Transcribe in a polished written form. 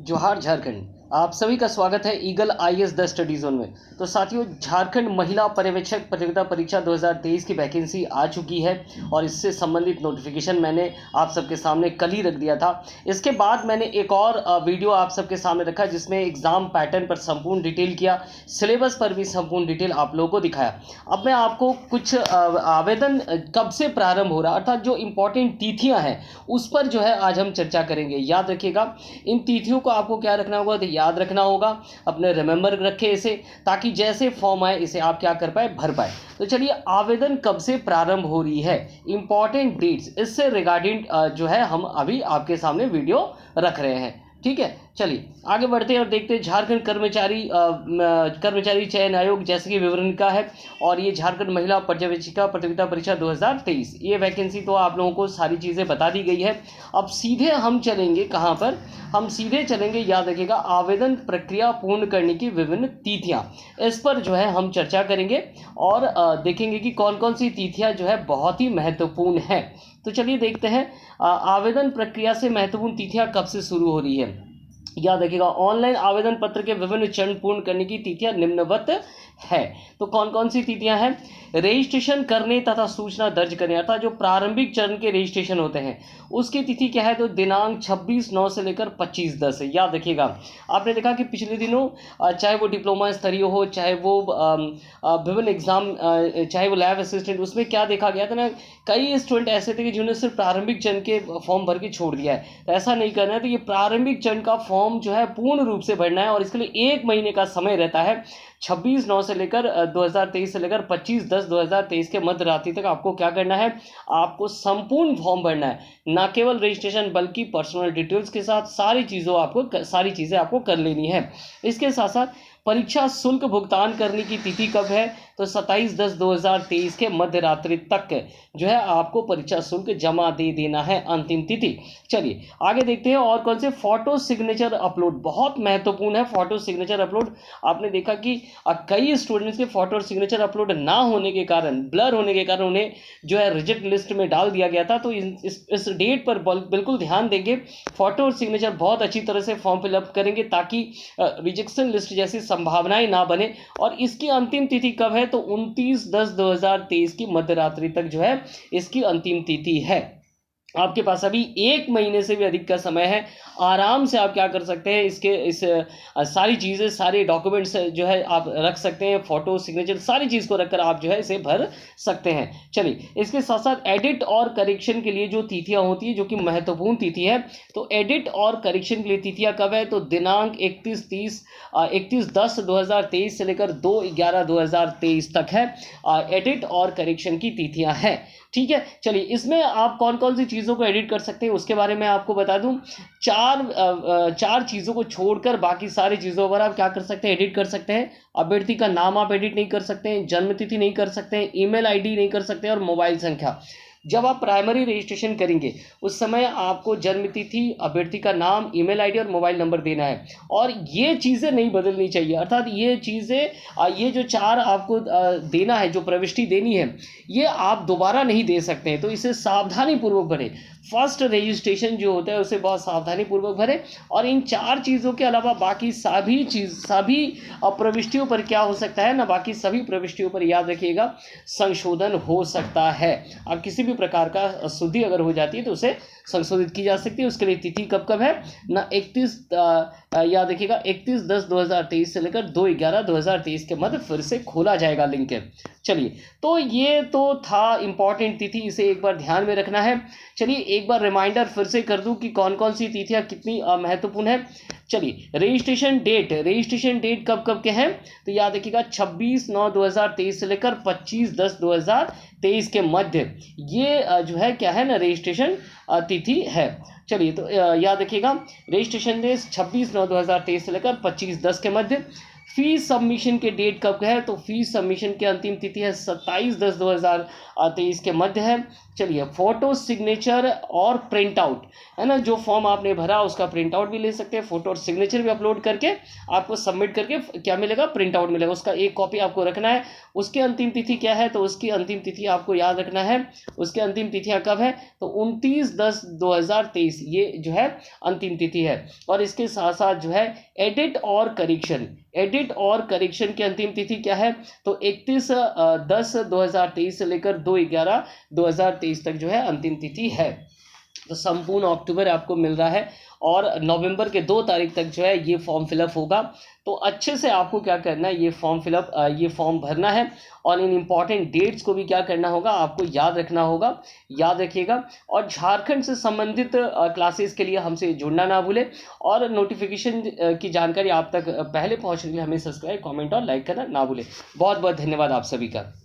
जोहार झारखंड। आप सभी का स्वागत है ईगल आईएएस 10 स्टडी जोन में। तो साथियों, झारखंड महिला पर्यवेक्षक प्रतियोगिता परीक्षा 2023 की वैकेंसी आ चुकी है और इससे संबंधित नोटिफिकेशन मैंने आप सबके सामने कल ही रख दिया था। इसके बाद मैंने एक और वीडियो आप सबके सामने रखा जिसमें एग्जाम पैटर्न पर संपूर्ण डिटेल किया, सिलेबस पर भी संपूर्ण डिटेल आप लोगों को दिखाया। अब मैं आपको कुछ आवेदन कब से प्रारंभ हो रहा, अर्थात जो इंपॉर्टेंट तिथियां हैं उस पर जो है आज हम चर्चा करेंगे। याद रखिएगा, इन तिथियों को आपको क्या रखना होगा, तो याद रखना होगा, अपने रिमेंबर रखें इसे, ताकि जैसे फॉर्म आए इसे आप क्या कर पाए, भर पाए। तो चलिए, आवेदन कब से प्रारंभ हो रही है, इंपॉर्टेंट डेट्स, इससे रिगार्डिंग जो है हम अभी आपके सामने वीडियो रख रहे हैं। ठीक है, चलिए आगे बढ़ते हैं और देखते हैं झारखंड कर्मचारी चयन आयोग जैसे कि विवरण का है। और ये झारखंड महिला पर्यवेक्षिका प्रतियोगिता परीक्षा 2023, ये वैकेंसी तो आप लोगों को सारी चीज़ें बता दी गई है। अब सीधे हम चलेंगे कहाँ पर, हम सीधे चलेंगे, याद रखिएगा, आवेदन प्रक्रिया पूर्ण करने की विभिन्न तिथियां, इस पर जो है हम चर्चा करेंगे और देखेंगे कि कौन कौन सी तिथियां जो है बहुत ही महत्वपूर्ण है। तो चलिए देखते हैं आवेदन प्रक्रिया से महत्वपूर्ण तिथियां कब से शुरू हो रही है। याद रखिएगा, ऑनलाइन आवेदन पत्र के विभिन्न चरण पूर्ण करने की तिथियां निम्नवत है। तो कौन कौन सी तिथियां हैं, रजिस्ट्रेशन करने तथा सूचना दर्ज करने, अर्थात जो प्रारंभिक चरण के रजिस्ट्रेशन होते हैं उसकी तिथि क्या है, तो दिनांक 26/9 से लेकर 25/10 है। याद रखिएगा, आपने देखा कि पिछले दिनों चाहे वो डिप्लोमा स्तरीय हो, चाहे वो विभिन्न एग्जाम, चाहे वो लैब असिस्टेंट, उसमें क्या देखा गया था ना, कई स्टूडेंट ऐसे थे कि जिन्होंने सिर्फ प्रारंभिक चरण के फॉर्म भर के छोड़ दिया है। तो ऐसा नहीं करना है। तो ये प्रारंभिक चरण का फॉर्म जो है पूर्ण रूप से भरना है और इसके लिए 1 महीने का समय रहता है। 26/9 से लेकर 2023 से लेकर 25/10/2023 के मध्य रात्रि तक आपको क्या करना है, आपको संपूर्ण फॉर्म भरना है। ना केवल रजिस्ट्रेशन बल्कि पर्सनल डिटेल्स के साथ सारी चीज़ें आपको कर लेनी है। इसके साथ साथ परीक्षा शुल्क भुगतान करने की तिथि कब है, तो 27/10/2023 के मध्य रात्रि तक जो है आपको परीक्षा शुल्क जमा दे देना है, अंतिम तिथि। चलिए आगे देखते हैं और कौन से, फोटो सिग्नेचर अपलोड बहुत महत्वपूर्ण है। फोटो सिग्नेचर अपलोड, आपने देखा कि कई स्टूडेंट्स के फोटो और सिग्नेचर अपलोड ना होने के कारण, ब्लर होने के कारण उन्हें जो है रिजेक्ट लिस्ट में डाल दिया गया था। तो इस डेट पर बिल्कुल ध्यान देंगे, फोटो और सिग्नेचर बहुत अच्छी तरह से फॉर्म फिलअप करेंगे ताकि रिजेक्शन लिस्ट जैसी संभावनाएं ना बने। और इसकी अंतिम तिथि कब है, तो 29/10/2023 की मध्य रात्रि तक जो है इसकी अंतिम तिथि है। आपके पास अभी 1 महीने से भी अधिक का समय है। आराम से आप क्या कर सकते हैं, इस सारी चीज़ें, सारे डॉक्यूमेंट्स जो है आप रख सकते हैं, फोटो सिग्नेचर सारी चीज़ को रखकर आप जो है इसे भर सकते हैं। चलिए, इसके साथ साथ एडिट और करेक्शन के लिए जो तिथियां होती है, जो कि महत्वपूर्ण तिथि है, तो एडिट और करेक्शन के लिए तिथियां कब है, तो दिनांक 31/10/2023 से लेकर 2/11/2023 तक है। एडिट और करेक्शन की तिथियां हैं। ठीक है, चलिए इसमें आप कौन कौन सी चीज़ों को एडिट कर सकते हैं उसके बारे में आपको बता दूं। चार चीज़ों को छोड़कर बाकी सारी चीज़ों पर आप क्या कर सकते हैं, एडिट कर सकते हैं। अभ्यर्थी का नाम आप एडिट नहीं कर सकते हैं, जन्म तिथि नहीं कर सकते हैं, ईमेल आईडी नहीं कर सकते और मोबाइल संख्या। जब आप प्राइमरी रजिस्ट्रेशन करेंगे उस समय आपको जन्म तिथि, अभ्यर्थी का नाम, ईमेल आईडी और मोबाइल नंबर देना है और ये चीज़ें नहीं बदलनी चाहिए। अर्थात ये चीज़ें, ये जो 4 आपको देना है, जो प्रविष्टि देनी है, ये आप दोबारा नहीं दे सकते हैं। तो इसे सावधानी पूर्वक भरें। फर्स्ट रजिस्ट्रेशन जो होता है उसे बहुत सावधानी पूर्वक भरें और इन 4 चीज़ों के अलावा बाकी सभी प्रविष्टियों पर क्या हो सकता है ना, बाकी सभी प्रविष्टियों पर याद रखिएगा संशोधन हो सकता है। अब किसी भी प्रकार का अशुद्धि अगर हो जाती है तो उसे संशोधित की जा सकती है। उसके लिए तिथि कब कब है ना, 31 याद रखिएगा 31/10/2023 से लेकर 2/11/2023 के मध्य फिर से खोला जाएगा लिंक है। चलिए, तो ये तो था इंपॉर्टेंट तिथि, इसे एक बार ध्यान में रखना है। चलिए एक बार रिमाइंडर फिर से कर दूं कि कौन कौन सी तिथियां कितनी महत्वपूर्ण है। चलिए, रजिस्ट्रेशन डेट कब कब के हैं, तो याद रखिएगा 26/9/2023 से लेकर 25/10/2023 के मध्य, ये जो है क्या है ना, रजिस्ट्रेशन तिथि है। चलिए, तो याद रखिएगा रजिस्ट्रेशन डेट 26/9/2023 से लेकर 25/10 के मध्य। फीस सबमिशन के डेट कब है, तो फीस सबमिशन की अंतिम तिथि है 27/10/2023 के मध्य है। चलिए, फोटो, सिग्नेचर और प्रिंट आउट, है ना, जो फॉर्म आपने भरा उसका प्रिंट आउट भी ले सकते हैं, फोटो और सिग्नेचर भी अपलोड करके आपको सबमिट करके क्या मिलेगा, प्रिंट आउट मिलेगा, उसका एक कॉपी आपको रखना है। उसकी अंतिम तिथि क्या है, तो उसकी अंतिम तिथि आपको याद रखना है, उसकी अंतिम तिथियां कब है, तो 29/10/2023 ये जो है अंतिम तिथि है। और इसके साथ साथ जो है एडिट और करेक्शन की अंतिम तिथि क्या है, तो 31/10/2023 से लेकर 2/11/2023 तक जो है अंतिम तिथि है। तो संपूर्ण अक्टूबर आपको मिल रहा है और नवंबर के 2 तारीख तक जो है ये फॉर्म फिलअप होगा। तो अच्छे से आपको क्या करना है, ये फॉर्म भरना है और इन इम्पॉर्टेंट डेट्स को भी क्या करना होगा, आपको याद रखना होगा, याद रखिएगा। और झारखंड से संबंधित क्लासेस के लिए हमसे जुड़ना ना भूलें और नोटिफिकेशन की जानकारी आप तक पहले पहुंचने के लिए हमें सब्सक्राइब, कमेंट और लाइक करना ना भूलें। बहुत बहुत धन्यवाद आप सभी का।